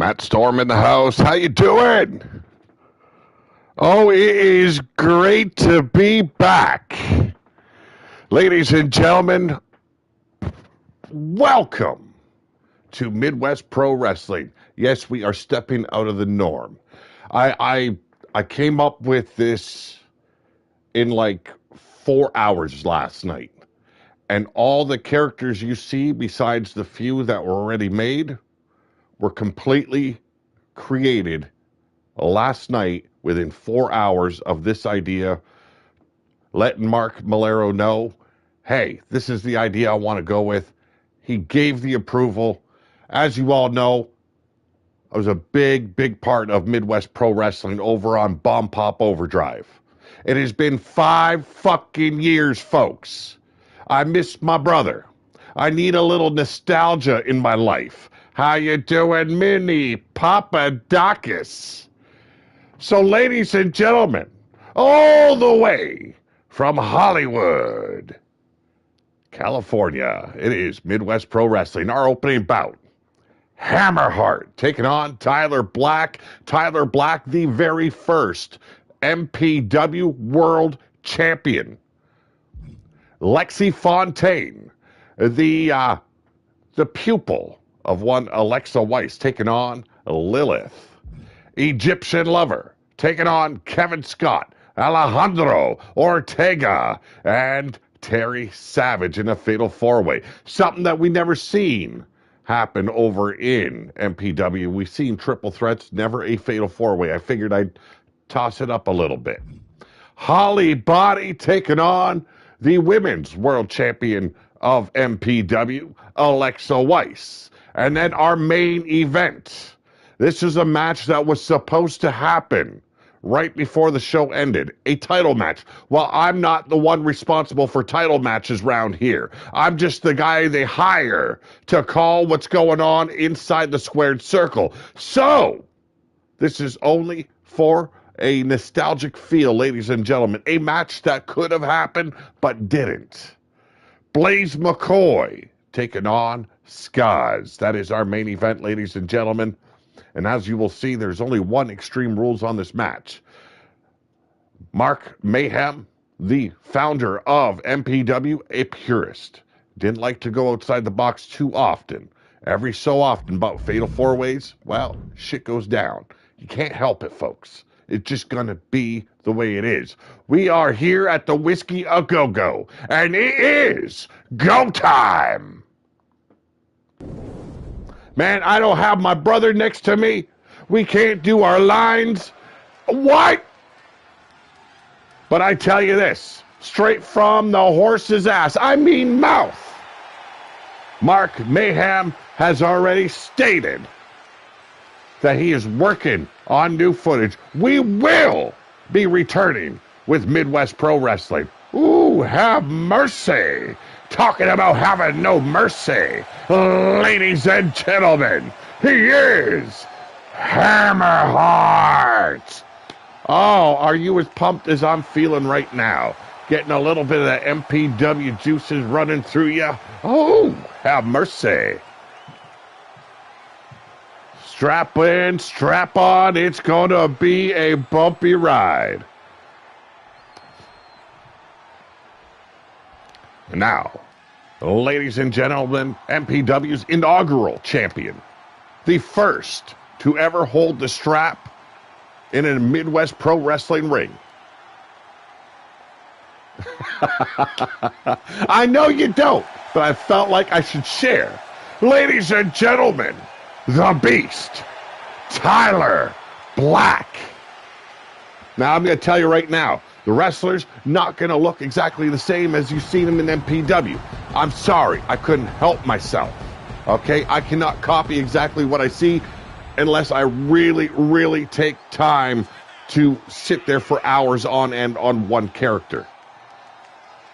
Matt Storm in the house. How you doing? Oh, it is great to be back. Ladies and gentlemen, welcome to Midwest Pro Wrestling. Yes, we are stepping out of the norm. I came up with this in like 4 hours last night. And all the characters you see, besides the few that were already made, were completely created last night within 4 hours of this idea, letting Mark Malero know, hey, this is the idea I want to go with. He gave the approval. As you all know, I was a big part of Midwest Pro Wrestling over on Bomb Pop Overdrive. It has been 5 fucking years, folks. I miss my brother. I need a little nostalgia in my life. How you doing, Mini Papadakis? So, ladies and gentlemen, all the way from Hollywood, California, it is Midwest Pro Wrestling, our opening bout. Hammerheart taking on Tyler Black. Tyler Black, the very first MPW World Champion. Lexi Fontaine, the pupil of one Alexa Weiss, taking on Lilith. Egyptian Lover, taking on Kevin Scott, Alejandro Ortega, and Terry Savage in a fatal four-way. Something that we never seen happen over in MPW. We've seen triple threats, never a fatal four-way. I figured I'd toss it up a little bit. Holly Body taking on the women's world champion of MPW, Alexa Weiss. And then our main event. This is a match that was supposed to happen right before the show ended. A title match. Well, I'm not the one responsible for title matches around here. I'm just the guy they hire to call what's going on inside the squared circle. So, this is only for a nostalgic feel, ladies and gentlemen. A match that could have happened, but didn't. Blaze McCoy taking on Skaz. That is our main event, ladies and gentlemen. And as you will see, there's only one Extreme Rules on this match. Mark Mayhem, the founder of MPW, a purist. Didn't like to go outside the box too often. Every so often, about fatal four-ways, well, shit goes down. You can't help it, folks. It's just gonna be the way it is. We are here at the Whiskey A Go-Go, and it is go time! Man, I don't have my brother next to me. We can't do our lines. What? But I tell you this, straight from the horse's ass, I mean mouth, Mark Mayhem has already stated that he is working on new footage. We will be returning with Midwest Pro Wrestling. Ooh, have mercy. Talking about having no mercy. Ladies and gentlemen, he is Hammerheart. Oh, are you as pumped as I'm feeling right now? Getting a little bit of the MPW juices running through you? Oh, have mercy. Strap in, strap on. It's going to be a bumpy ride. Now, ladies and gentlemen, MPW's inaugural champion, the first to ever hold the strap in a Midwest Pro Wrestling ring. I know you don't, but I felt like I should share. Ladies and gentlemen, the Beast, Tyler Black. Now, I'm going to tell you right now, the wrestler's not going to look exactly the same as you've seen him in MPW. I'm sorry, I couldn't help myself. Okay, I cannot copy exactly what I see unless I really take time to sit there for hours on end on one character.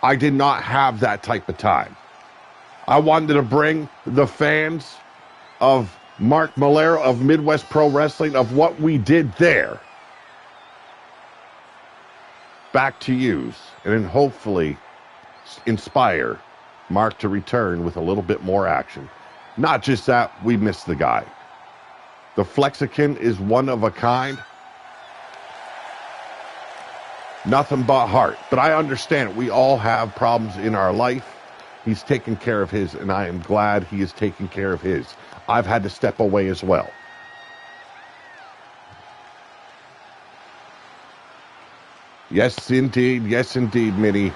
I did not have that type of time. I wanted to bring the fans of Mark Malero of Midwest Pro Wrestling, of what we did there, back to use, and then hopefully inspire Mark to return with a little bit more action. Not just that, we missed the guy. The Flexican is one of a kind. Nothing but heart. But I understand we all have problems in our life. He's taken care of his, and I am glad he is taking care of his. I've had to step away as well. Yes, indeed. Yes, indeed, Minnie.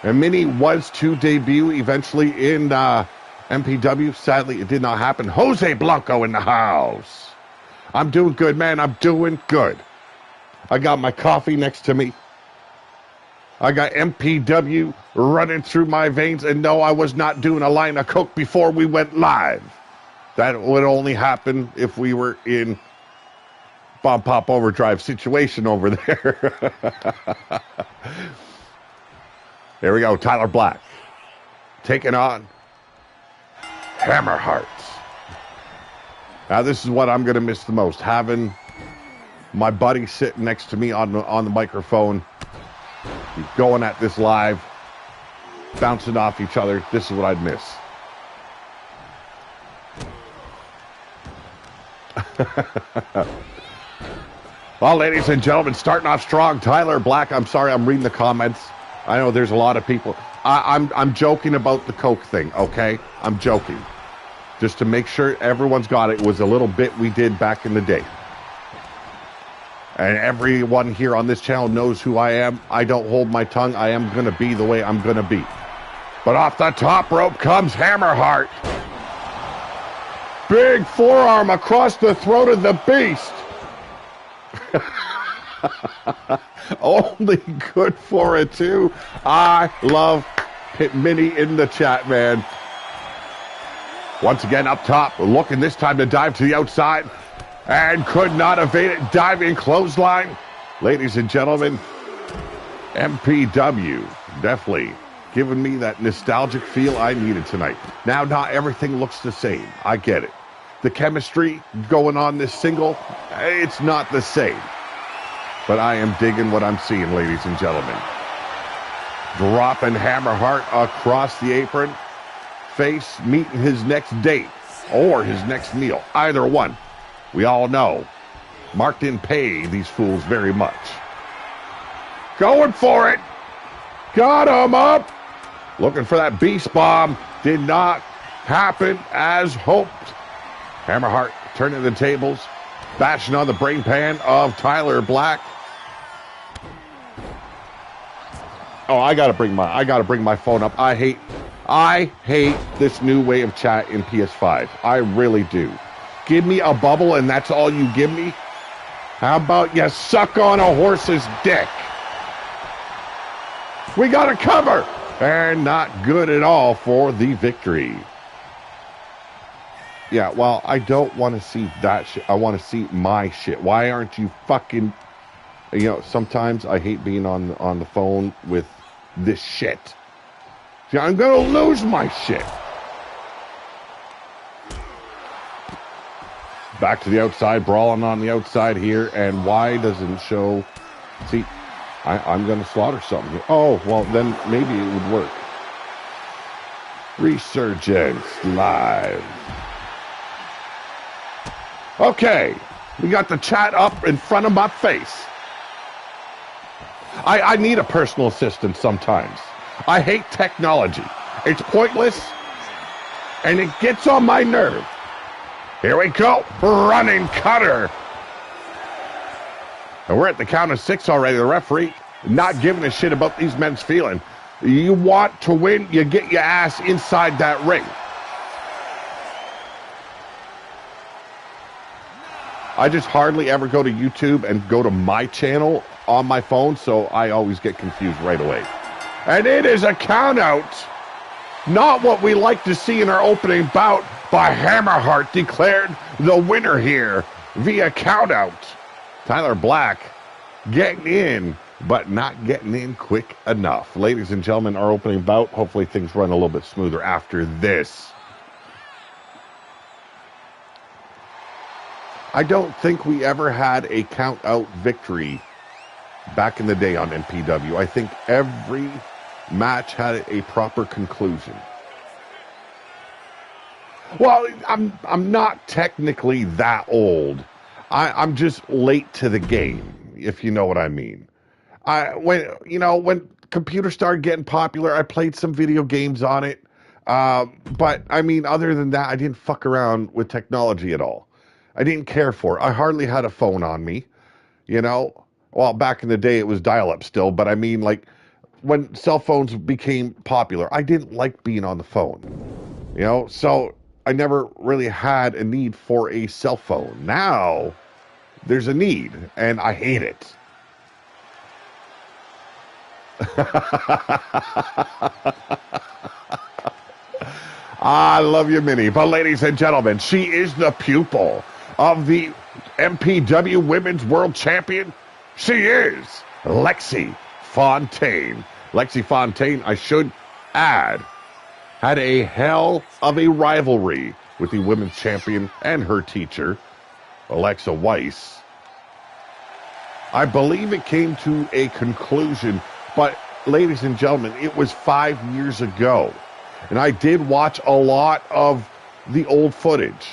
And Minnie was to debut eventually in MPW. Sadly, it did not happen. Jose Blanco in the house. I'm doing good, man. I'm doing good. I got my coffee next to me. I got MPW running through my veins. And no, I was not doing a line of coke before we went live. That would only happen if we were in Bomb Pop Overdrive situation over there. There we go, Tyler Black. Taking on Hammerheart. Now this is what I'm going to miss the most. Having my buddy sitting next to me on the microphone. Going at this live. Bouncing off each other. This is what I'd miss. Well, ladies and gentlemen, starting off strong, Tyler Black. I'm sorry, I'm reading the comments. I know there's a lot of people. I'm joking about the Coke thing, okay? I'm joking. Just to make sure everyone's got it. It was a little bit we did back in the day. And everyone here on this channel knows who I am. I don't hold my tongue. I am going to be the way I'm going to be. But off the top rope comes Hammerheart. Big forearm across the throat of the beast. Only good for it, too. I love Minnie in the chat, man. Once again, up top, looking this time to dive to the outside. And could not evade it. Diving clothesline. Ladies and gentlemen, MPW definitely giving me that nostalgic feel I needed tonight. Now, not everything looks the same. I get it. The chemistry going on this single, it's not the same. But I am digging what I'm seeing, ladies and gentlemen. Dropping Hammerheart across the apron. Face meeting his next date or his next meal. Either one. We all know. Mark didn't pay these fools very much. Going for it. Got him up. Looking for that beast bomb. Did not happen as hoped. Hammerheart turning the tables. Bashing on the brain pan of Tyler Black. Oh, I gotta bring my phone up. I hate this new way of chat in PS5. I really do. Give me a bubble and that's all you give me? How about you suck on a horse's dick? We got a cover! And not good at all for the victory. Yeah, well, I don't want to see that shit. I want to see my shit. Why aren't you fucking... You know, sometimes I hate being on the phone with this shit. See, I'm going to lose my shit. Back to the outside, brawling on the outside here, and why doesn't show... See, I'm going to slaughter something here. Oh, well, then maybe it would work. Resurgence live. Okay, we got the chat up in front of my face. I need a personal assistant sometimes. I hate technology. It's pointless, and it gets on my nerve. Here we go, running cutter. And we're at the count of 6 already. The referee not giving a shit about these men's feeling. You want to win, you get your ass inside that ring. I just hardly ever go to YouTube and go to my channel on my phone, so I always get confused right away. And it is a count out. Not what we like to see in our opening bout, but Hammerheart declared the winner here via count out. Tyler Black getting in, but not getting in quick enough. Ladies and gentlemen, our opening bout. Hopefully things run a little bit smoother after this. I don't think we ever had a count-out victory back in the day on MPW. I think every match had a proper conclusion. Well, I'm not technically that old. I'm just late to the game, if you know what I mean. When computers started getting popular, I played some video games on it. But I mean, other than that, I didn't fuck around with technology at all. I didn't care for it. I hardly had a phone on me, you know. Well, back in the day, it was dial-up still, but I mean, like, when cell phones became popular, I didn't like being on the phone, so I never really had a need for a cell phone. Now, there's a need, and I hate it. I love you, Minnie. But ladies and gentlemen, she is the pupil of the MPW Women's World Champion. She is Lexi Fontaine. Lexi Fontaine, I should add, had a hell of a rivalry with the women's champion and her teacher, Alexa Weiss. I believe it came to a conclusion, but ladies and gentlemen, it was 5 years ago. And I did watch a lot of the old footage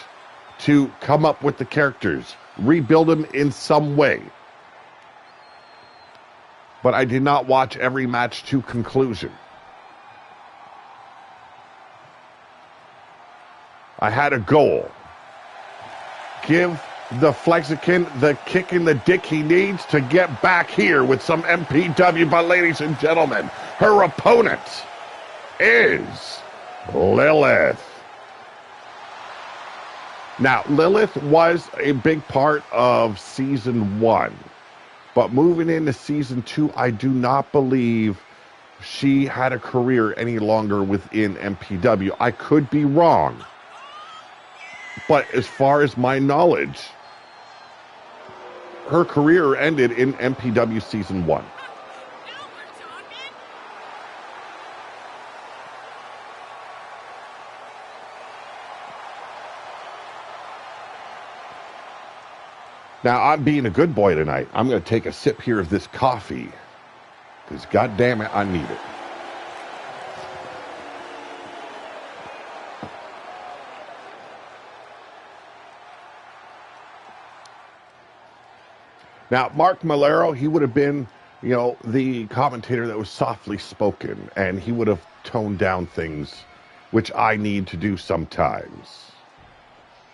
to come up with the characters, rebuild them in some way. But I did not watch every match to conclusion. I had a goal. Give the Flexican the kick in the dick he needs to get back here with some MPW. But ladies and gentlemen, her opponent is Lilith. Now, Lilith was a big part of Season 1. But moving into Season 2, I do not believe she had a career any longer within MPW. I could be wrong. But as far as my knowledge, her career ended in MPW Season 1. Now, I'm being a good boy tonight. I'm going to take a sip here of this coffee, because God damn it, I need it. Now, Mark Malero, he would have been, the commentator that was softly spoken, and he would have toned down things, which I need to do sometimes.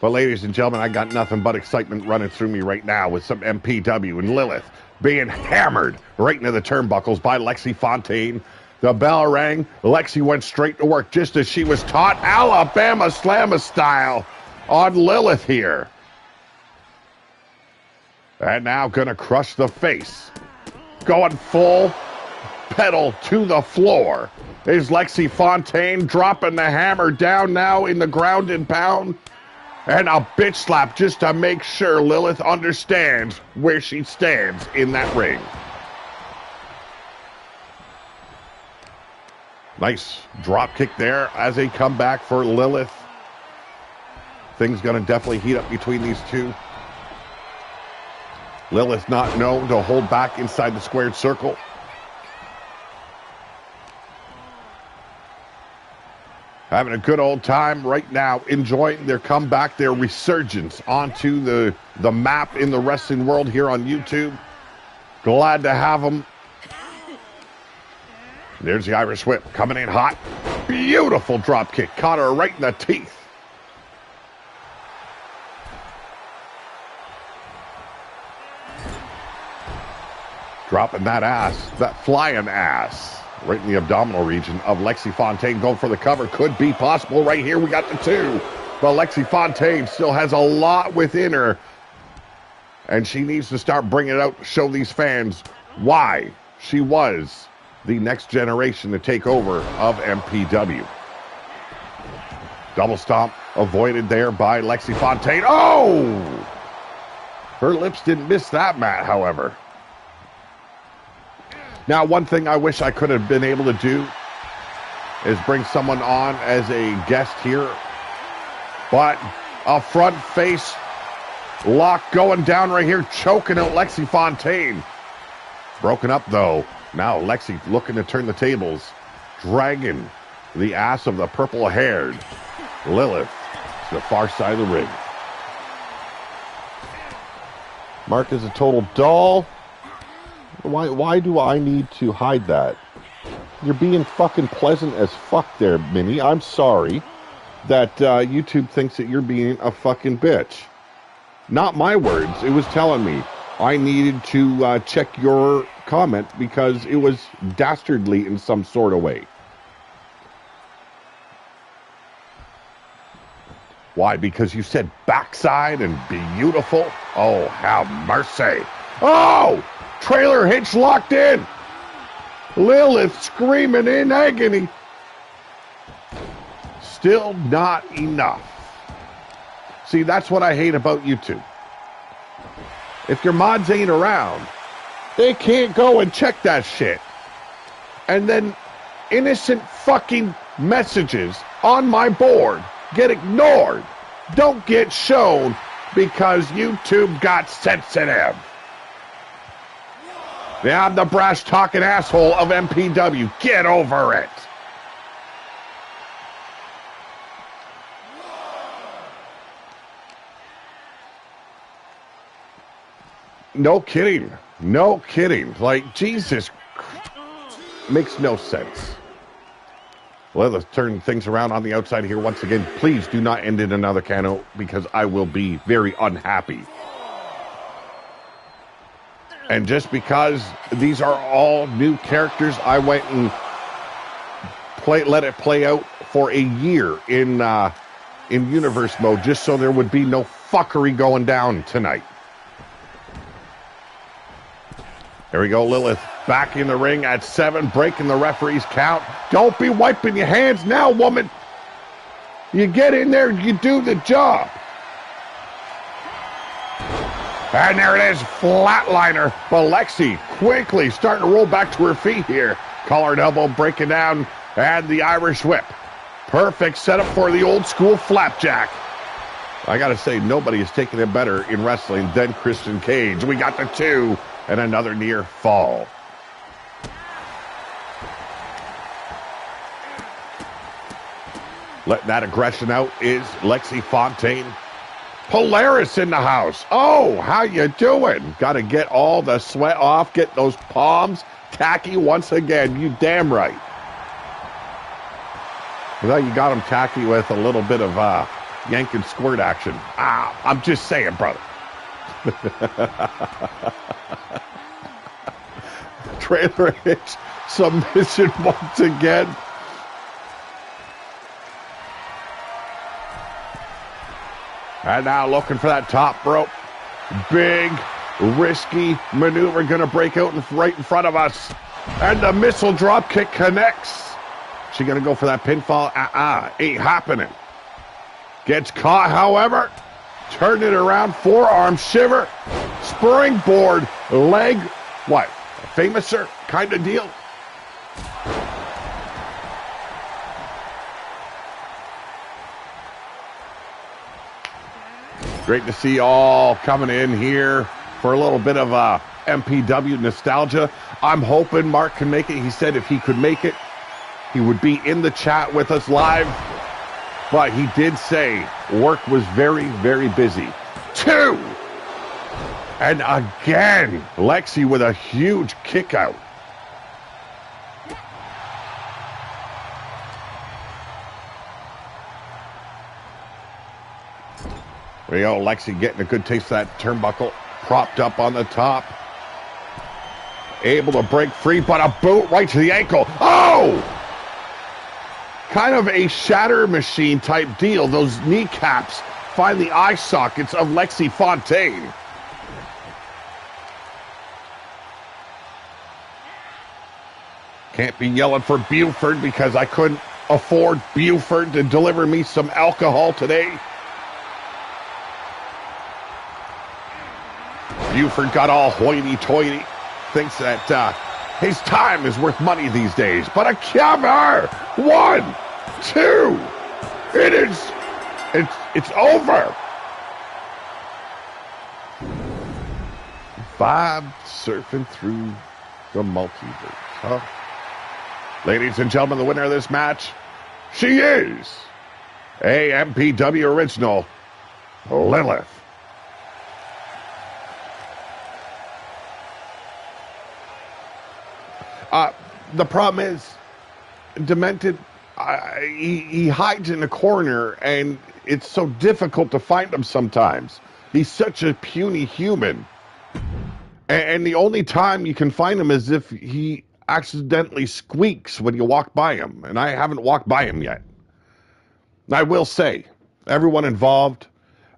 But ladies and gentlemen, I got nothing but excitement running through me right now with some MPW and Lilith being hammered right into the turnbuckles by Lexi Fontaine. The bell rang. Lexi went straight to work just as she was taught, Alabama Slammer style on Lilith here. And now gonna crush the face. Going full pedal to the floor is Lexi Fontaine, dropping the hammer down now in the ground and pound. And a bitch slap just to make sure Lilith understands where she stands in that ring. Nice drop kick there as a comeback for Lilith. Things going to definitely heat up between these two. Lilith not known to hold back inside the squared circle. Having a good old time right now, enjoying their comeback, their resurgence onto the map in the wrestling world here on YouTube. Glad to have them. There's the Irish whip coming in hot. Beautiful drop kick. Caught her right in the teeth. Dropping that ass, that flying ass, right in the abdominal region of Lexi Fontaine. Going for the cover. Could be possible right here. We got the two. But Lexi Fontaine still has a lot within her. And she needs to start bringing it out, show these fans why she was the next generation to take over of MPW. Double stomp avoided there by Lexi Fontaine. Oh! Her lips didn't miss that, Matt, however. Now, one thing I wish I could have been able to do is bring someone on as a guest here. But a front face lock going down right here, choking out Lexi Fontaine. Broken up, though. Now Lexi looking to turn the tables, dragging the ass of the purple-haired Lilith to the far side of the ring. Mark is a total doll. Why do I need to hide that? You're being fucking pleasant as fuck there, Minnie. I'm sorry that YouTube thinks that you're being a fucking bitch. Not my words. It was telling me I needed to check your comment because it was dastardly in some sort of way. Why? Because you said backside and beautiful? Oh, have mercy. Oh! Trailer hitch locked in. Lilith screaming in agony. Still not enough. See, that's what I hate about YouTube. If your mods ain't around, they can't go and check that shit. And then innocent fucking messages on my board get ignored, don't get shown because YouTube got sensitive. Yeah, I'm the brash talking asshole of MPW. Get over it. No kidding. No kidding. Like, Jesus. Makes no sense. Well, let's turn things around on the outside here once again. Please do not end in another cano because I will be very unhappy. And just because these are all new characters, I went and let it play out for a year in universe mode just so there would be no fuckery going down tonight. There we go, Lilith back in the ring at 7, breaking the referee's count. Don't be wiping your hands now, woman. You get in there, you do the job. And there it is, flatliner. But Lexi quickly starting to roll back to her feet here. Collared elbow breaking down, and the Irish whip. Perfect setup for the old school flapjack. I gotta say, nobody has taken it better in wrestling than Christian Cage. We got the 2 and another near fall. Letting that aggression out is Lexi Fontaine. Polaris in the house. Oh, how you doing? Got to get all the sweat off, get those palms tacky once again. You damn right. Well, you got them tacky with a little bit of yank and squirt action. I'm just saying, brother. Trailer hitch submission once again. And now looking for that top rope. Big, risky maneuver going to break out right in front of us. And the missile drop kick connects. She going to go for that pinfall? Ain't happening. Gets caught, however. Turn it around, forearm shiver. Springboard, leg, what? A famouser kind of deal? Great to see all coming in here for a little bit of MPW nostalgia. I'm hoping Mark can make it. He said if he could make it, he would be in the chat with us live. But he did say work was very, very busy. 2! And again, Lexi with a huge kick out. There you go, Lexi getting a good taste of that turnbuckle. Propped up on the top. Able to break free, but a boot right to the ankle. Oh! Kind of a shatter machine type deal. Those kneecaps find the eye sockets of Lexi Fontaine. Can't be yelling for Buford because I couldn't afford Buford to deliver me some alcohol today. Buford got all hoity-toity, thinks that his time is worth money these days. But a cover! 1, 2, it's over. 5 surfing through the multiverse, huh? Ladies and gentlemen, the winner of this match, she is A MPW original, Lilith. The problem is, Demented, he hides in a corner, and it's so difficult to find him sometimes. He's such a puny human. And the only time you can find him is if he accidentally squeaks when you walk by him. And I haven't walked by him yet. I will say, everyone involved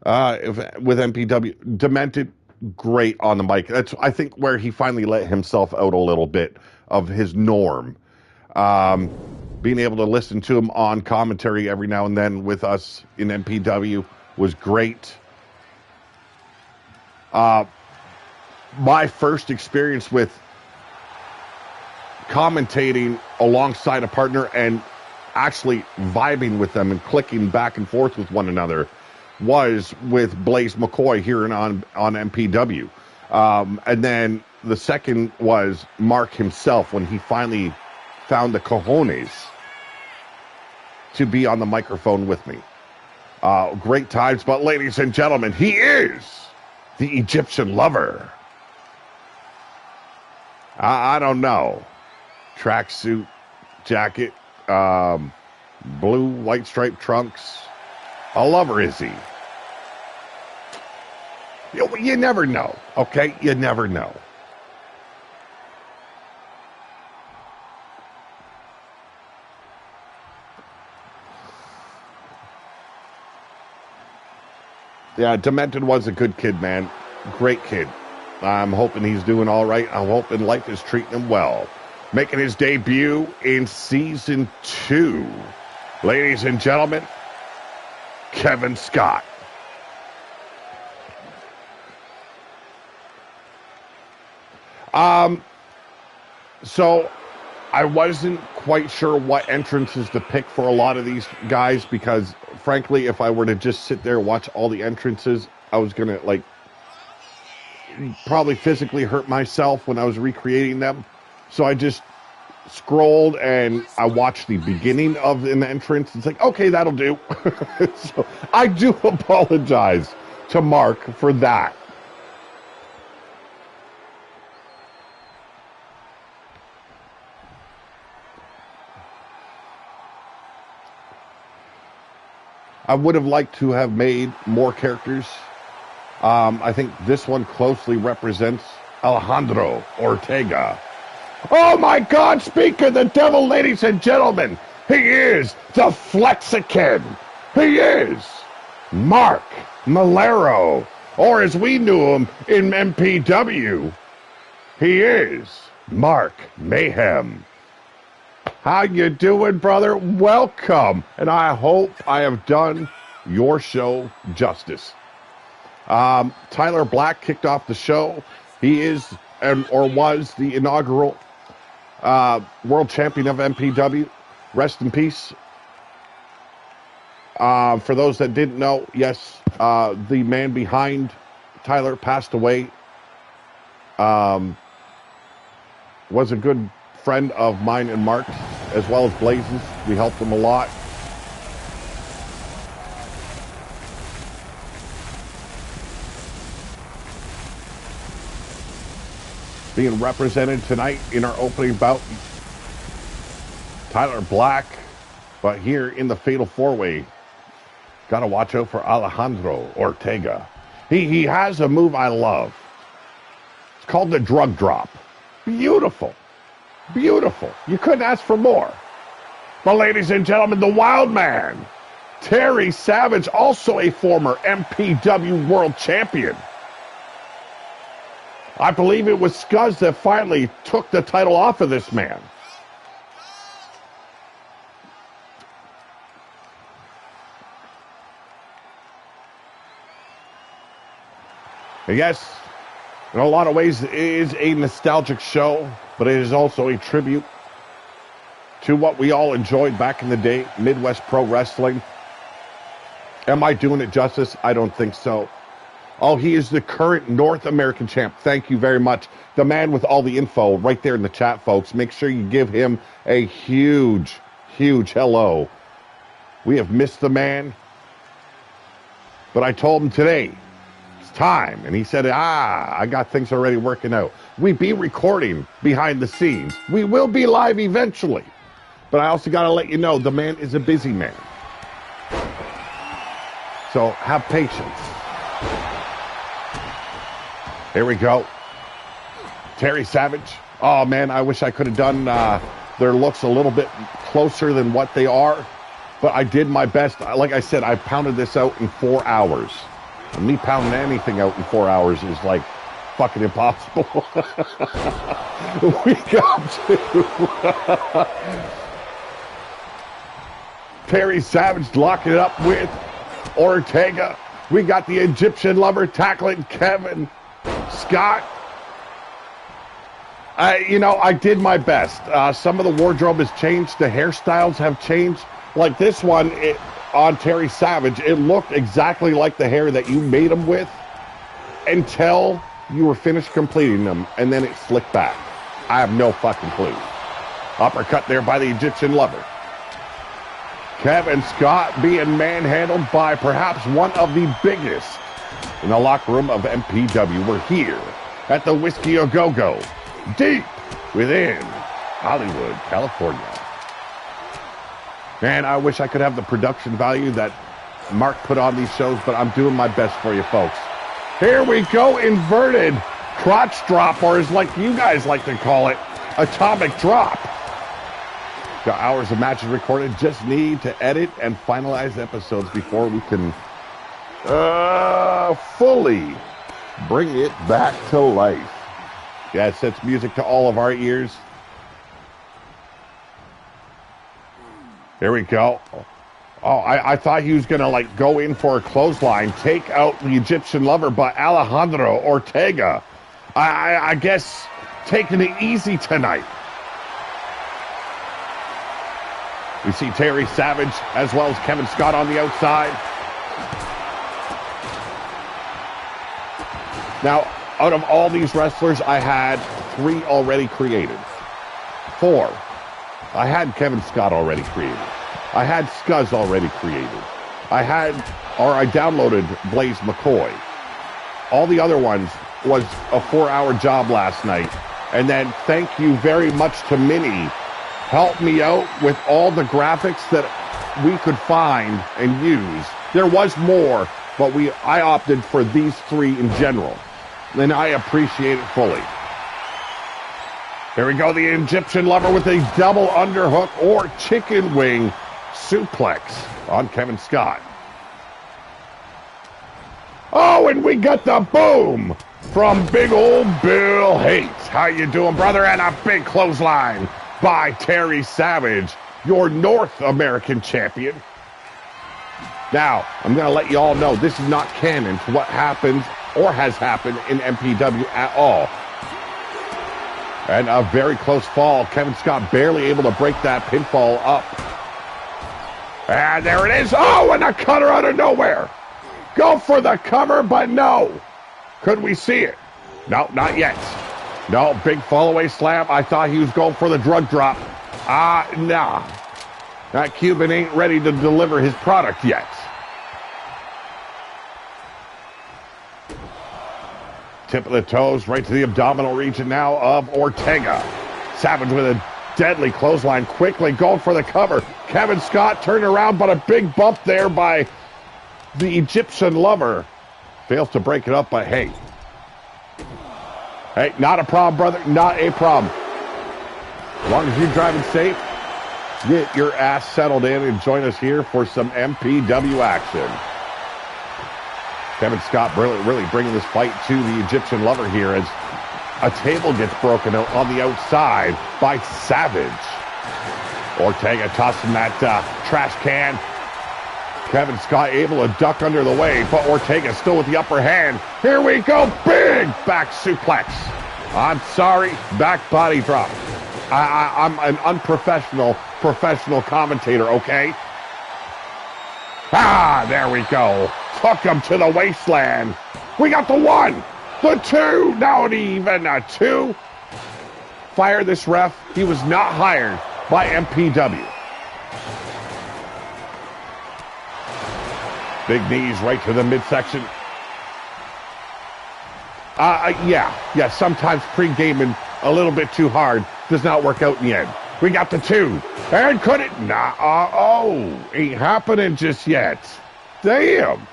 with MPW, Demented, great on the mic. That's, I think, where he finally let himself out a little bit of his norm. Being able to listen to him on commentary every now and then with us in MPW was great. My first experience with commentating alongside a partner and actually vibing with them and clicking back and forth with one another was with Blaze McCoy here on MPW. And then the second was Mark himself when he finally found the cojones to be on the microphone with me. Great times, but ladies and gentlemen, he is the Egyptian lover. I don't know. Tracksuit, jacket, blue, white striped trunks. A lover, is he? You never know, okay? You never know. Yeah, Demented was a good kid, man. Great kid. I'm hoping he's doing all right. I'm hoping life is treating him well. Making his debut in Season 2. Ladies and gentlemen, Kevin Scott. So I wasn't quite sure what entrances to pick for a lot of these guys because, frankly, if I were to just sit there and watch all the entrances, I was going to, probably physically hurt myself when I was recreating them. So I just scrolled and I watched the beginning of an entrance. It's like, okay, that'll do. So I do apologize to Mark for that. I would have liked to have made more characters. I think this one closely represents Alejandro Ortega. Oh my God, speak of the devil, ladies and gentlemen. He is the Flexican. He is Mark Malero, or as we knew him in MPW, he is Mark Mayhem. How you doing, brother? Welcome. And I hope I have done your show justice. Tyler Black kicked off the show. He is, or was, the inaugural world champion of MPW. Rest in peace. For those that didn't know, yes, the man behind Tyler passed away. Was a good friend of mine and Mark's, as well as Blaze's. We helped him a lot. Being represented tonight in our opening bout, Tyler Black, but here in the Fatal 4-Way, got to watch out for Alejandro Ortega. He has a move I love. It's called the drug drop. Beautiful. Beautiful. You couldn't ask for more. But ladies and gentlemen, the Wild Man, Terry Savage, also a former MPW world champion. I believe it was Scuzz that finally took the title off of this man. And yes, in a lot of ways, it is a nostalgic show, but it is also a tribute to what we all enjoyed back in the day, Midwest Pro Wrestling. Am I doing it justice? I don't think so. Oh, he is the current North American champ. Thank you very much. The man with all the info right there in the chat, folks. Make sure you give him a huge, huge hello. We have missed the man. But I told him today, it's time. And he said, I got things already working out. We be recording behind the scenes. We will be live eventually. But I also got to let you know, the man is a busy man. So have patience. Here we go. Terry Savage. Oh, man, I wish I could have done their looks a little bit closer than what they are. But I did my best. Like I said, I pounded this out in 4 hours. And me pounding anything out in 4 hours is like fucking impossible. We got to. Terry Savage locking it up with Ortega. We got the Egyptian Lover tackling Kevin Scott. I did my best. Some of the wardrobe has changed. The hairstyles have changed. Like this one on Terry Savage, it looked exactly like the hair that you made him with until you were finished completing them, and then it slicked back. I have no fucking clue. Uppercut there by the Egyptian Lover. Kevin Scott being manhandled by perhaps one of the biggest in the locker room of MPW. We're here at the Whiskey A Go-Go, deep within Hollywood, California. Man, I wish I could have the production value that Mark put on these shows, but I'm doing my best for you folks. Here we go, inverted crotch drop, or as like you guys like to call it, atomic drop. Got hours of matches recorded, just need to edit and finalize episodes before we can fully bring it back to life. Yeah, it sets music to all of our ears. Here we go. Oh, I thought he was going to, like, go in for a clothesline, take out the Egyptian Lover, but Alejandro Ortega, I guess, taking it easy tonight. We see Terry Savage as well as Kevin Scott on the outside. Now, out of all these wrestlers, I had 3 already created. 4. I had Kevin Scott already created. I had Scuzz already created. I downloaded Blaze McCoy. All the other ones was a 4-hour job last night. And then thank you very much to Minnie. Helped me out with all the graphics that we could find and use. There was more, but I opted for these 3 in general. And I appreciate it fully. Here we go, the Egyptian Lover with a double underhook or chicken wing suplex on Kevin Scott. Oh, and we got the boom from big old Bill Hates. How you doing, brother? And a big clothesline by Terry Savage, your North American champion. Now, I'm going to let you all know this is not canon to what happens or has happened in MPW at all. And a very close fall. Kevin Scott barely able to break that pinfall up. And there it is. Oh, and a cutter out of nowhere. Go for the cover, but no. Could we see it? No, not yet. No, big fall-away slam. I thought he was going for the drug drop. Nah. That Cuban ain't ready to deliver his product yet. Tip of the toes right to the abdominal region now of Ortega. Savage with a deadly clothesline, quickly going for the cover. Kevin Scott turned around, but a big bump there by the Egyptian Lover. Fails to break it up, but hey. Hey, not a problem, brother. Not a problem. As long as you're driving safe, get your ass settled in and join us here for some MPW action. Kevin Scott really bringing this fight to the Egyptian Lover here as a table gets broken out on the outside by Savage. Ortega tossing that trash can. Kevin Scott able to duck under the way, but Ortega still with the upper hand. Here we go, big back suplex. I'm sorry, back body drop. I'm an unprofessional professional commentator, okay? There we go. Took him to the wasteland. We got the 1, the 2, not even a 2. Fire this ref. He was not hired by MPW. Big knees right to the midsection. Yeah, sometimes pre-gaming a little bit too hard does not work out in the end. We got the 2. And could it? Ain't happening just yet. Damn.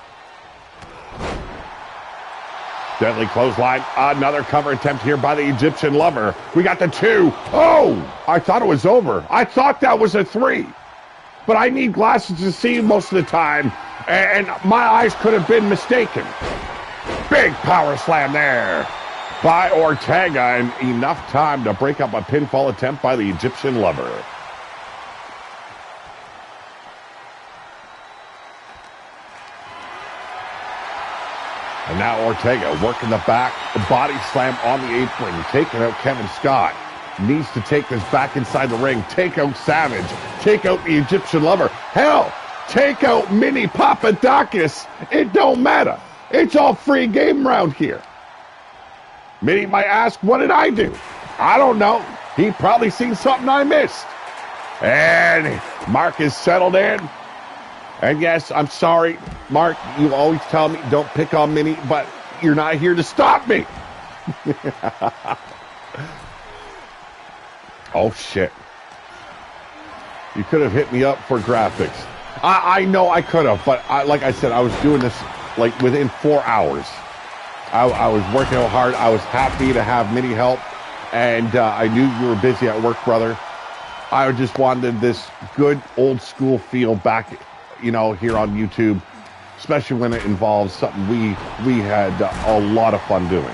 Deadly clothesline. Another cover attempt here by the Egyptian Lover. We got the 2. Oh, I thought it was over. I thought that was a 3. But I need glasses to see most of the time, and my eyes could have been mistaken. Big power slam there by Ortega, and enough time to break up a pinfall attempt by the Egyptian Lover. And now Ortega working the back, body slam on the apron, taking out Kevin Scott. Needs to take this back inside the ring. Take out Savage. Take out the Egyptian Lover. Hell, take out Mini Papadakis. It don't matter. It's all free game around here. Mini might ask, what did I do? I don't know. He probably seen something I missed. And Mark is settled in. And yes, I'm sorry, Mark, you always tell me don't pick on Mini, but you're not here to stop me. Oh, shit. You could have hit me up for graphics. I know I could have, but like I said, I was doing this like within 4 hours. I was working out hard. I was happy to have Mini help, and I knew you were busy at work, brother. I just wanted this good old school feel back, you know, here on YouTube, especially when it involves something we had a lot of fun doing.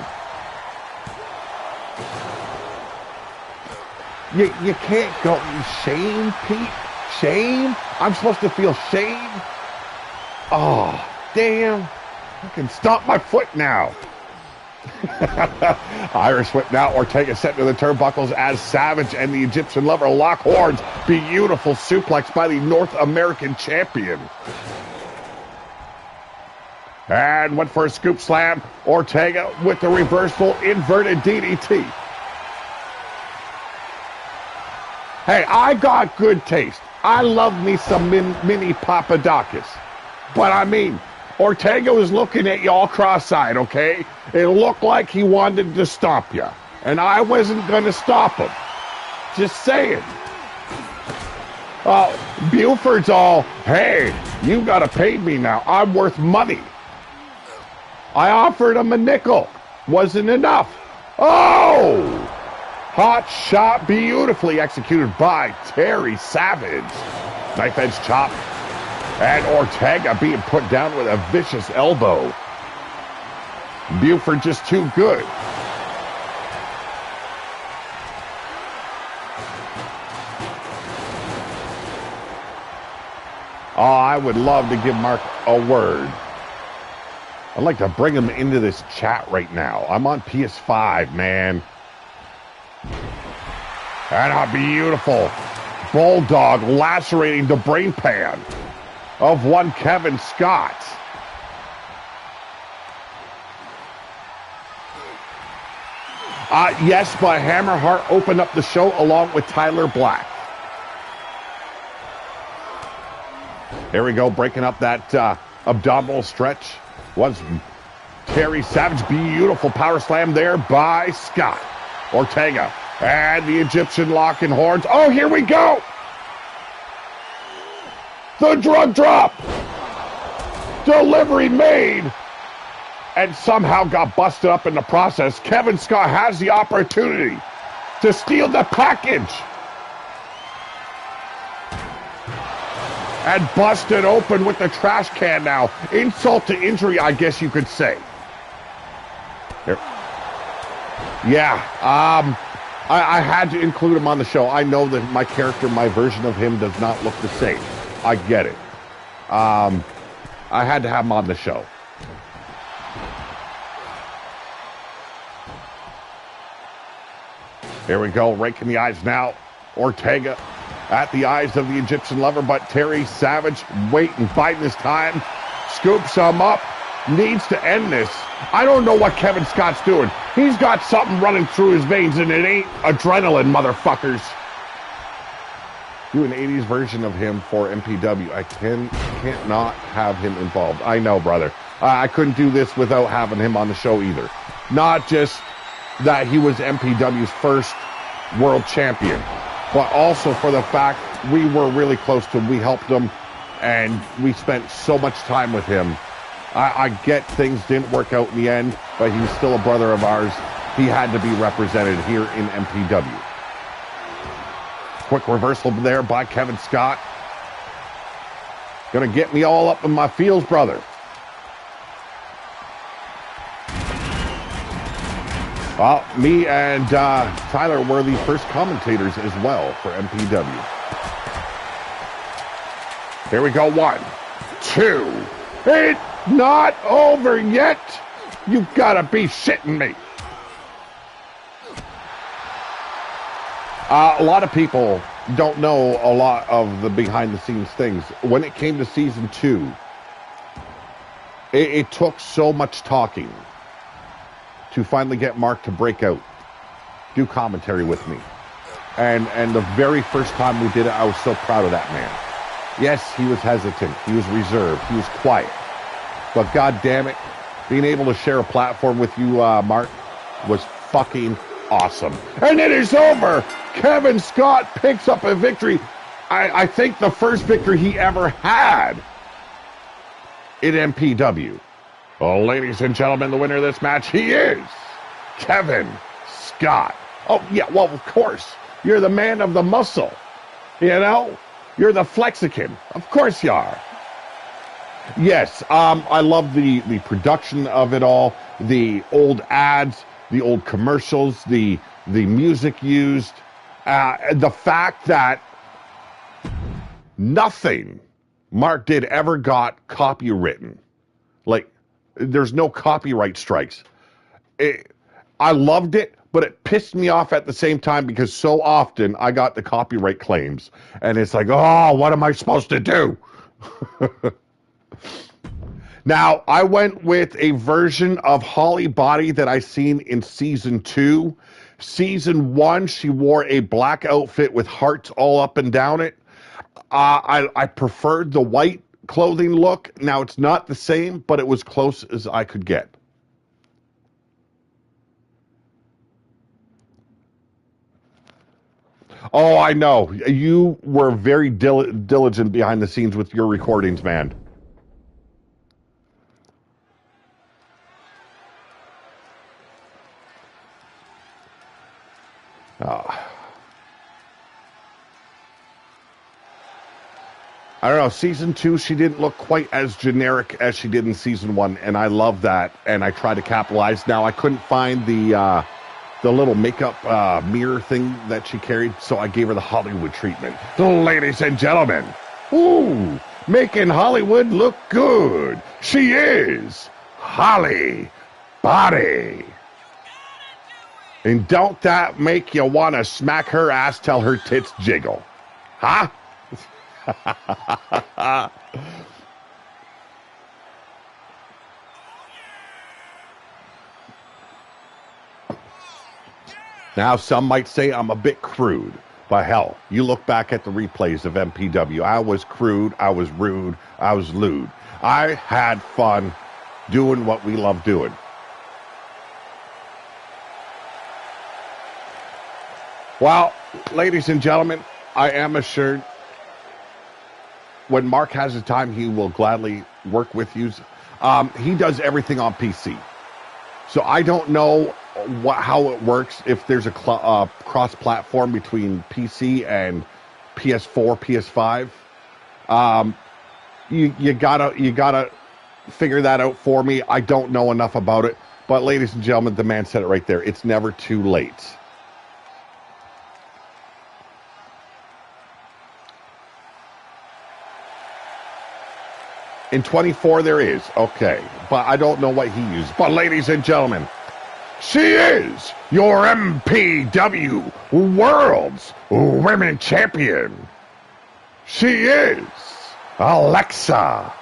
You can't go, shame, Pete? Shame? I'm supposed to feel shame? Oh, damn. I can stomp my foot now. Irish whip now. Ortega set to the turnbuckles as Savage and the Egyptian Lover lock horns. Beautiful suplex by the North American champion. And went for a scoop slam. Ortega with the reversal inverted DDT. Hey, I got good taste. I love me some Mini Papadakis. But I mean, Ortega was looking at you all cross-eyed, okay? It looked like he wanted to stop you. And I wasn't going to stop him. Just saying. Buford's all, hey, you got to pay me now. I'm worth money. I offered him a nickel. Wasn't enough. Oh! Hot shot, beautifully executed by Terry Savage. Knife edge chop. And Ortega being put down with a vicious elbow. Buford just too good. Oh, I would love to give Mark a word. I'd like to bring him into this chat right now. I'm on PS5, man. And a beautiful bulldog lacerating the brain pan of one Kevin Scott. Yes, but Hammerheart opened up the show along with Tyler Black. Here we go, breaking up that abdominal stretch. Was Terry Savage. Beautiful power slam there by Scott. Ortega and the Egyptian locking horns. Oh, here we go. The drug drop. Delivery made. And somehow got busted up in the process. Kevin Scott has the opportunity to steal the package. And busted open with the trash can now. Insult to injury, I guess you could say. Here. Yeah, I had to include him on the show. I know that my character, my version of him does not look the same. I get it. I had to have him on the show. Here we go, raking the eyes now. Ortega at the eyes of the Egyptian Lover, but Terry Savage waiting, biding his time. Scoops him up. Needs to end this. I don't know what Kevin Scott's doing. He's got something running through his veins, and it ain't adrenaline, motherfuckers. do an 80s version of him for MPW. I can't not have him involved. I know, brother. I couldn't do this without having him on the show either. Not just that he was MPW's first world champion, but also for the fact we were really close to him. We helped him, and we spent so much time with him. I get things didn't work out in the end, but he's still a brother of ours. He had to be represented here in MPW. Quick reversal there by Kevin Scott. Gonna get me all up in my feels, brother. Well, me and Tyler were the first commentators as well for MPW. Here we go, 1, 2. It's not over yet. You gotta be shitting me. A lot of people don't know a lot of the behind-the-scenes things. When it came to season 2, it took so much talking to finally get Mark to break out, do commentary with me. And the very first time we did it, I was so proud of that man. Yes, he was hesitant, he was reserved, he was quiet. But God damn it, being able to share a platform with you, Mark, was fucking awesome. And it is over! Kevin Scott picks up a victory. I think the first victory he ever had in MPW. Well, ladies and gentlemen, the winner of this match, he is Kevin Scott. Oh, yeah, well, of course. You're the man of the muscle. You know? You're the Flexican. Of course you are. Yes, I love the production of it all, the old ads, the old commercials, the music used, the fact that nothing Mark did ever got copywritten. Like, there's no copyright strikes. I loved it, but it pissed me off at the same time because so often I got the copyright claims. And it's like, oh, what am I supposed to do? Now, I went with a version of Holly Body that I seen in Season 2. Season 1, she wore a black outfit with hearts all up and down it. I preferred the white clothing look. Now, it's not the same, but it was close as I could get. Oh, I know. You were very diligent behind the scenes with your recordings, man. I don't know, Season 2, she didn't look quite as generic as she did in Season 1, and I love that, and I tried to capitalize. Now, I couldn't find the little makeup mirror thing that she carried, so I gave her the Hollywood treatment. Ladies and gentlemen, ooh, making Hollywood look good. She is Holly Body. And don't that make you want to smack her ass till her tits jiggle? Huh? Now, some might say I'm a bit crude, but hell, you look back at the replays of MPW. I was crude, I was rude, I was lewd. I had fun doing what we love doing. Well, ladies and gentlemen, I am assured when Mark has the time, he will gladly work with you. He does everything on PC. So I don't know how it works, if there's a cross-platform between PC and PS4, PS5. You gotta figure that out for me. I don't know enough about it. But ladies and gentlemen, the man said it right there. It's never too late. In 24, there is. Okay. But I don't know what he used. But ladies and gentlemen, she is your MPW World's Women Champion. She is Alexa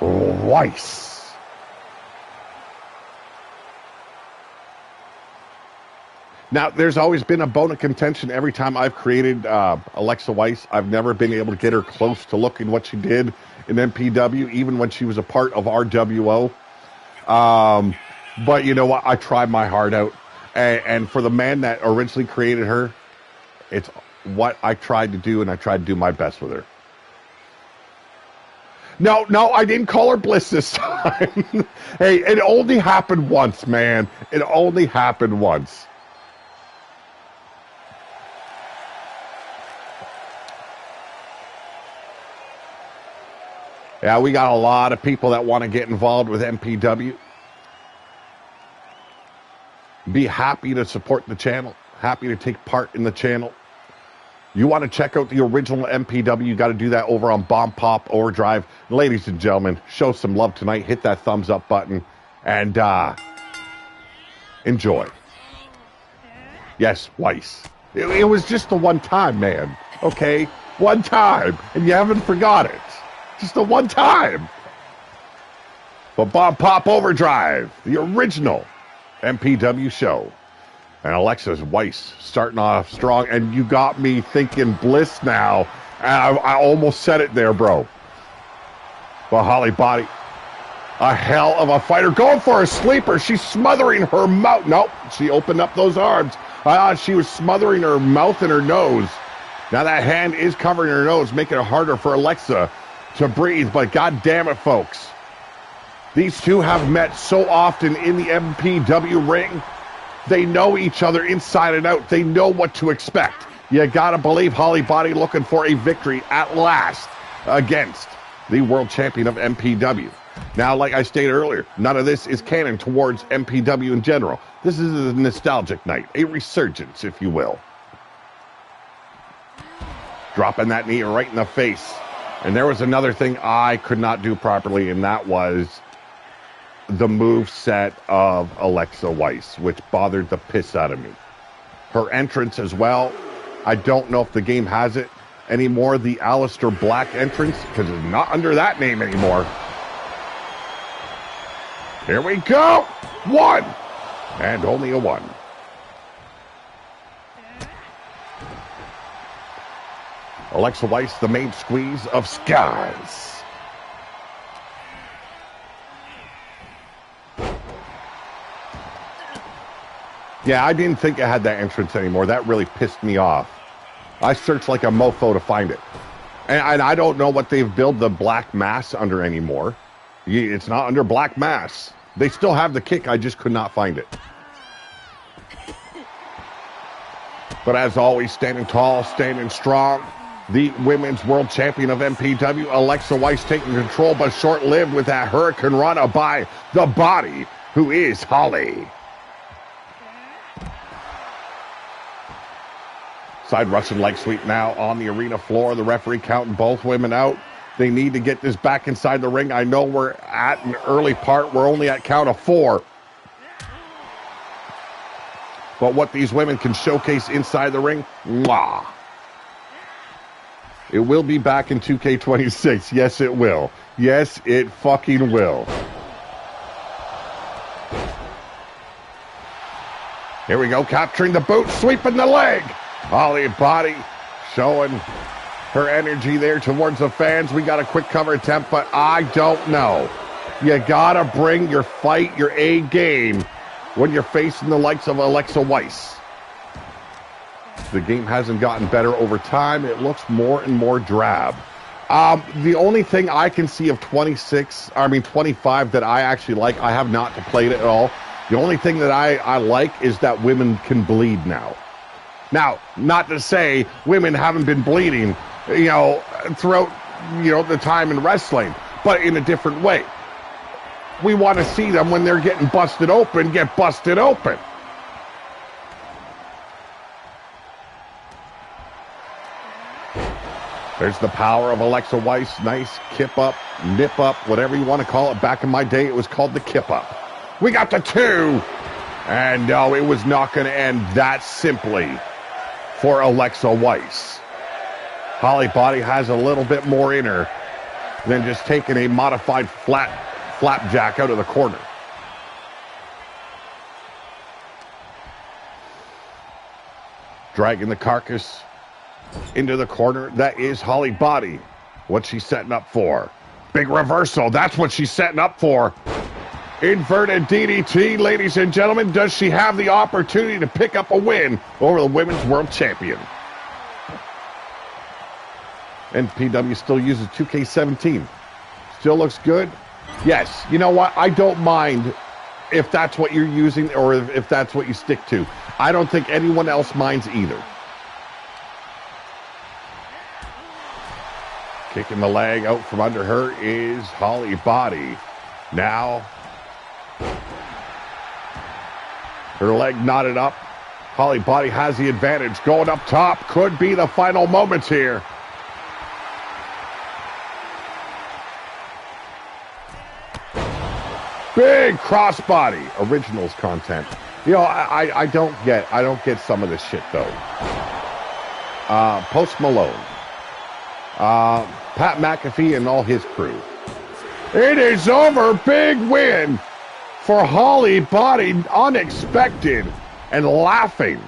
Weiss. Now, there's always been a bone of contention every time I've created Alexa Weiss. I've never been able to get her close to looking what she did in MPW, even when she was a part of RWO. But you know what? I tried my heart out. And for the man that originally created her, it's what I tried to do, and I tried to do my best with her. No, I didn't call her Bliss this time. Hey, it only happened once, man. It only happened once. Yeah, we got a lot of people that want to get involved with MPW. Be happy to support the channel. Happy to take part in the channel. You want to check out the original MPW, you got to do that over on Bomb Pop Overdrive. Ladies and gentlemen, show some love tonight. Hit that thumbs up button and enjoy. Yes, Weiss. It was just the one time, man. Okay? One time. And you haven't forgot it. Just the one time. But Bomb Pop Overdrive, the original MPW show. And Alexa Weiss starting off strong. And you got me thinking Bliss now. And I almost said it there, bro. But Holly Body, a hell of a fighter. Going for a sleeper. She's smothering her mouth. Nope. She opened up those arms. She was smothering her mouth and her nose. Now that hand is covering her nose, making it harder for Alexa to breathe. But God damn it, folks. These two have met so often in the MPW ring. They know each other inside and out. They know what to expect. You gotta believe Holly Body looking for a victory at last against the world champion of MPW. Now, like I stated earlier, none of this is canon towards MPW in general. This is a nostalgic night, a resurgence, if you will. Dropping that knee right in the face. And there was another thing I could not do properly, and that was the move set of Alexa Weiss, which bothered the piss out of me. Her entrance as well. I don't know if the game has it anymore, the Aleister Black entrance, because it's not under that name anymore. Here we go. One. And only a one. Alexa Weiss, the main squeeze of Skies. Yeah, I didn't think it had that entrance anymore. That really pissed me off. I searched like a mofo to find it. And I don't know what they've billed the Black Mass under anymore. It's not under Black Mass. They still have the kick. I just could not find it. But as always, standing tall, standing strong, the women's world champion of MPW, Alexa Weiss, taking control, but short-lived with that Hurricane Rana by the Body, who is Holly. Side Russian leg sweep now on the arena floor. The referee counting both women out. They need to get this back inside the ring. I know we're at an early part. We're only at count of 4. But what these women can showcase inside the ring, mwah. It will be back in 2K26. Yes, it will. Yes, it fucking will. Here we go, capturing the boot, sweeping the leg. Holly Body showing her energy there towards the fans. We got a quick cover attempt, but I don't know. You gotta bring your fight, your A game, when you're facing the likes of Alexa Weiss. The game hasn't gotten better over time. It looks more and more drab. The only thing I can see of 25 that I actually like, I have not played it at all. The only thing that I like is that women can bleed now. Now, not to say women haven't been bleeding, throughout, the time in wrestling, but in a different way. We want to see them when they're getting busted open, get busted open. There's the power of Alexa Weiss. Nice kip up, nip up, whatever you want to call it. Back in my day, it was called the kip up. We got the 2. And no, it was not going to end that simply for Alexa Weiss. Holly Body has a little bit more in her than just taking a modified flapjack out of the corner. Dragging the carcass into the corner. That is Holly Body. What's she setting up for? Big reversal. That's what she's setting up for. Inverted DDT, ladies and gentlemen. Does she have the opportunity to pick up a win over the Women's World Champion? MPW still uses 2K17. Still looks good. Yes, you know what? I don't mind if that's what you're using or if that's what you stick to. I don't think anyone else minds either. Kicking the leg out from under her is Holly Body. Now, her leg knotted up. Holly Body has the advantage. Going up top. Could be the final moments here. Big crossbody. Originals content. You know, I don't get some of this shit though. Post Malone. Pat McAfee and all his crew. It is over. Big win for Holly Body. Unexpected and laughing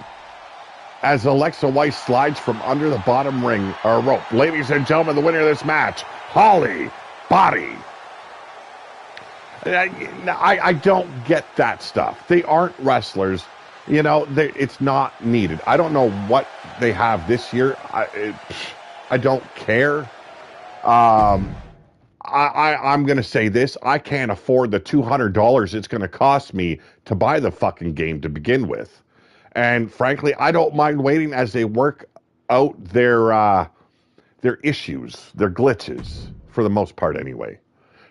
as Alexa Weiss slides from under the bottom ring or rope. Ladies and gentlemen, the winner of this match, Holly Body. I don't get that stuff. They aren't wrestlers. You know, it's not needed. I don't know what they have this year. I don't care. I'm going to say this. I can't afford the $200 it's going to cost me to buy the fucking game to begin with. And frankly, I don't mind waiting as they work out their issues, their glitches, for the most part anyway.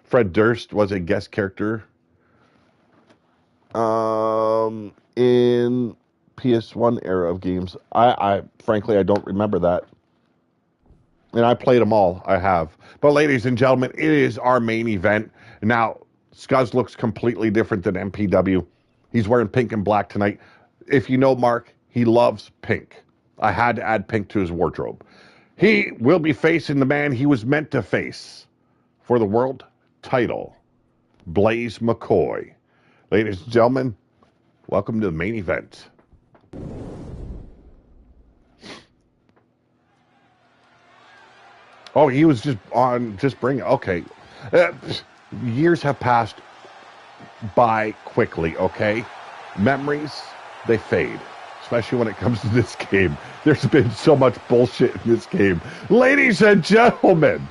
Fred Durst was a guest character in PS1 era of games. I frankly, I don't remember that. And I played them all. I have. But ladies and gentlemen, it is our main event. Now, Scuzz looks completely different than MPW. He's wearing pink and black tonight. If you know Mark, he loves pink. I had to add pink to his wardrobe. He will be facing the man he was meant to face for the world title, Blaze McCoy. Ladies and gentlemen, welcome to the main event. Oh, he was just bringing, okay. Years have passed by quickly, okay? Memories, they fade, especially when it comes to this game. There's been so much bullshit in this game. Ladies and gentlemen,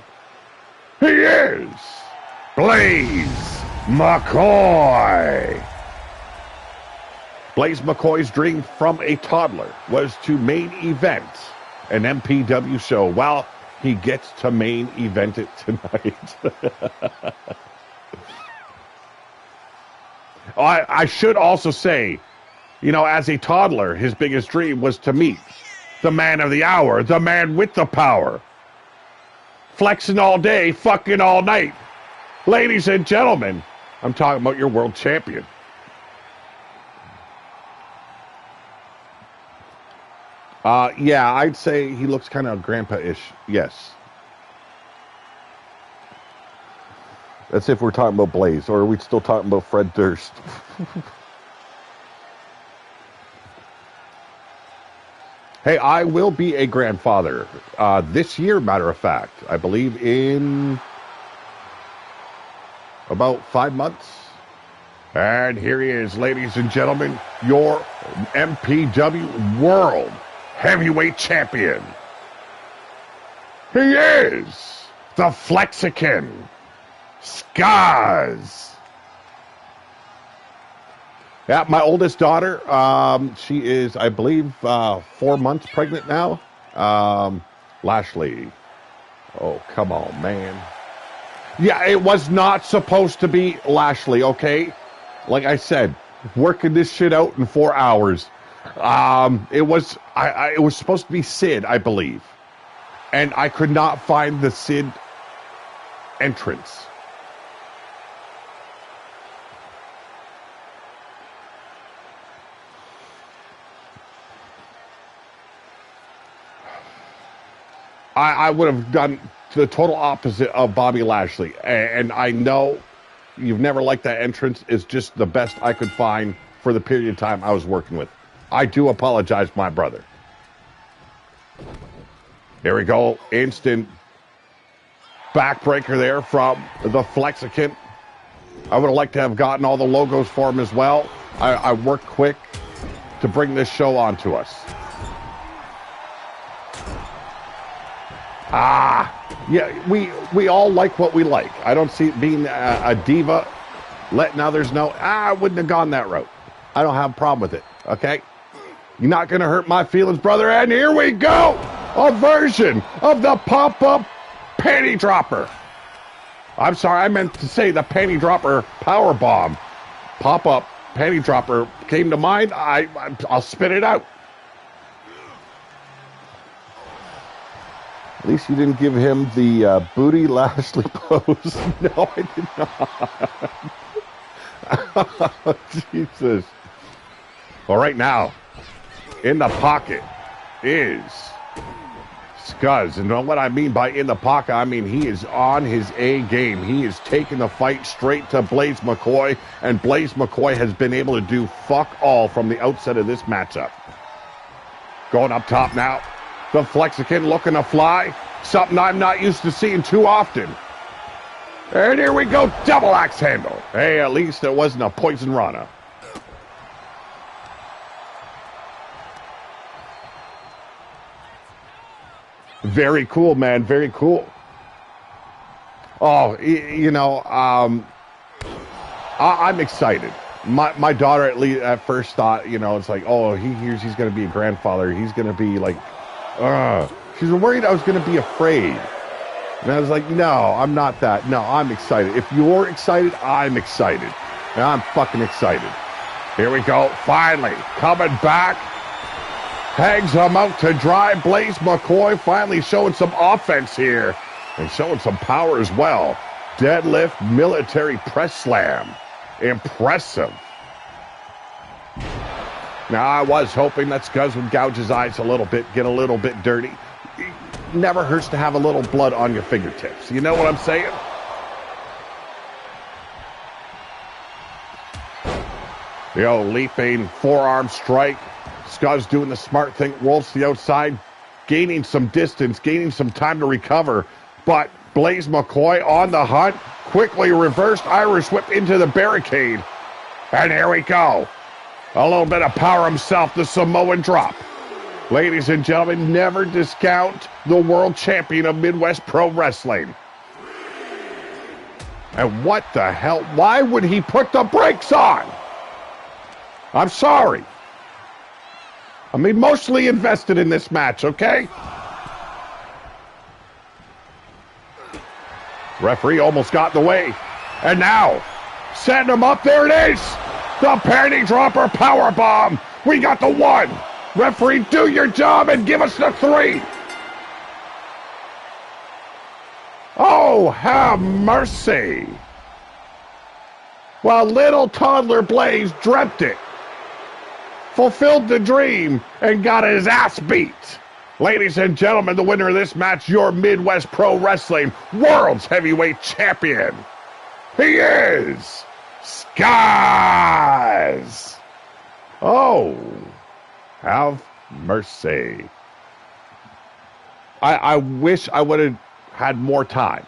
he is Blaze McCoy. Blaze McCoy's dream from a toddler was to main event an MPW show. Well, he gets to main event it tonight. I should also say, you know, as a toddler, his biggest dream was to meet the man of the hour, the man with the power. Flexing all day, fucking all night. Ladies and gentlemen, I'm talking about your world champion. Yeah, I'd say he looks kind of grandpa-ish, yes. That's if we're talking about Blaze, or are we still talking about Fred Durst? Hey, I will be a grandfather this year, matter of fact. I believe in about 5 months. And here he is, ladies and gentlemen, your MPW World Heavyweight Champion. He is the Flexican, Scuzz. Yeah, my oldest daughter, she is, I believe, 4 months pregnant now. Lashley. Oh, come on, man. Yeah, it was not supposed to be Lashley, okay? Like I said, working this shit out in 4 hours. It was supposed to be Sid, I believe. And I could not find the Sid entrance. I would have done the total opposite of Bobby Lashley. And I know you've never liked that entrance. It's just the best I could find for the period of time I was working with. I do apologize, my brother. Here we go. Instant backbreaker there from the Flexicant. I would have liked to have gotten all the logos for him as well. I worked quick to bring this show on to us. Yeah, we all like what we like. I don't see it being a diva, letting others know, I wouldn't have gone that route. I don't have a problem with it, okay? You're not going to hurt my feelings, brother. And here we go, a version of the pop-up panty dropper. I'm sorry, I meant to say the panty dropper power bomb. Pop-up panty dropper came to mind. I'll spit it out. At least you didn't give him the Booty Lashley pose. No, I did not. Oh, Jesus. All right, now, in the pocket is Scuzz. And what I mean by in the pocket, I mean he is on his A game. He is taking the fight straight to Blaze McCoy, and Blaze McCoy has been able to do fuck all from the outset of this matchup. Going up top now. The Flexicant looking to fly. Something I'm not used to seeing too often. And here we go, double axe handle. Hey, at least it wasn't a poison rana. Very cool, man. Very cool. Oh, you know, I'm excited. My daughter at first thought, you know, it's like, oh, he hears he's going to be a grandfather. He's going to be like, she's worried I was going to be afraid. And I was like, no, I'm not that. No, I'm excited. If you're excited, I'm excited. And I'm fucking excited. Here we go. Finally, coming back. Hangs him out to dry. Blaze McCoy finally showing some offense here. And showing some power as well. Deadlift, military press slam. Impressive. Now, I was hoping that Scuzz would gouge his eyes a little bit, get a little bit dirty. It never hurts to have a little blood on your fingertips. You know what I'm saying? Yo, leaping forearm strike. Scuzz doing the smart thing, rolls to the outside, gaining some distance, gaining some time to recover. But Blaze McCoy on the hunt, quickly reversed Irish whip into the barricade. And here we go. A little bit of power himself, the Samoan drop. Ladies and gentlemen, never discount the world champion of Midwest Pro Wrestling. And what the hell? Why would he put the brakes on? I'm sorry. I'm emotionally invested in this match, okay? Referee almost got in the way. And now, setting him up. There it is. The panty dropper power bomb. We got the 1. Referee, do your job and give us the 3. Oh, have mercy. Well, little toddler Blaze dreamt it. Fulfilled the dream and got his ass beat. Ladies and gentlemen, the winner of this match, your Midwest Pro Wrestling World's Heavyweight Champion. He is Scuzz. Oh, have mercy. I wish I would have had more time.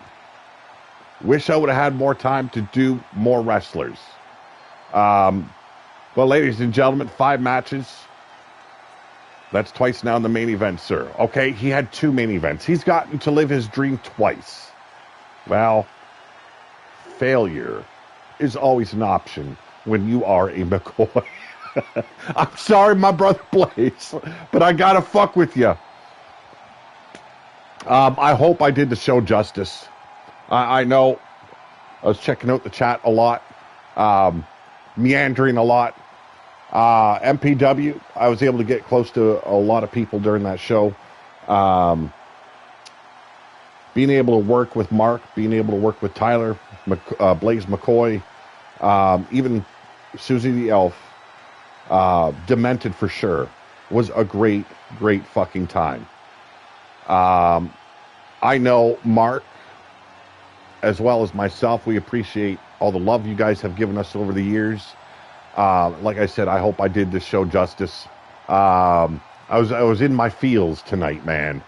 Wish I would have had more time to do more wrestlers. Well, ladies and gentlemen, 5 matches. That's twice now in the main event, sir. Okay, he had 2 main events. He's gotten to live his dream twice. Well, failure is always an option when you are a McCoy. I'm sorry, my brother Blaze, but I gotta fuck with you. I hope I did the show justice. I know I was checking out the chat a lot, meandering a lot. MPW, I was able to get close to a lot of people during that show. Being able to work with Mark, being able to work with Tyler, Blaze McCoy, even Susie the Elf, Demented for sure, was a great, great fucking time. I know Mark, as well as myself, we appreciate all the love you guys have given us over the years. Like I said, I hope I did this show justice. I was in my feels tonight, man.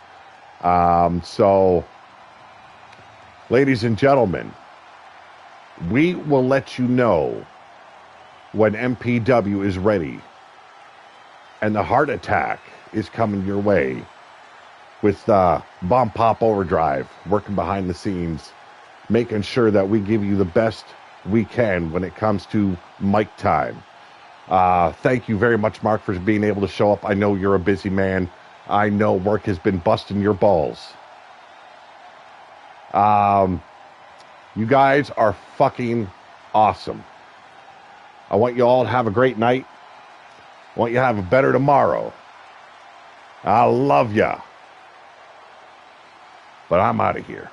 So, ladies and gentlemen, we will let you know when MPW is ready and the heart attack is coming your way with Bomb Pop Overdrive working behind the scenes, making sure that we give you the best we can when it comes to mic time. Thank you very much, Mark, for being able to show up. I know you're a busy man. I know work has been busting your balls. You guys are fucking awesome. I want you all to have a great night. I want you to have a better tomorrow. I love ya. But I'm out of here.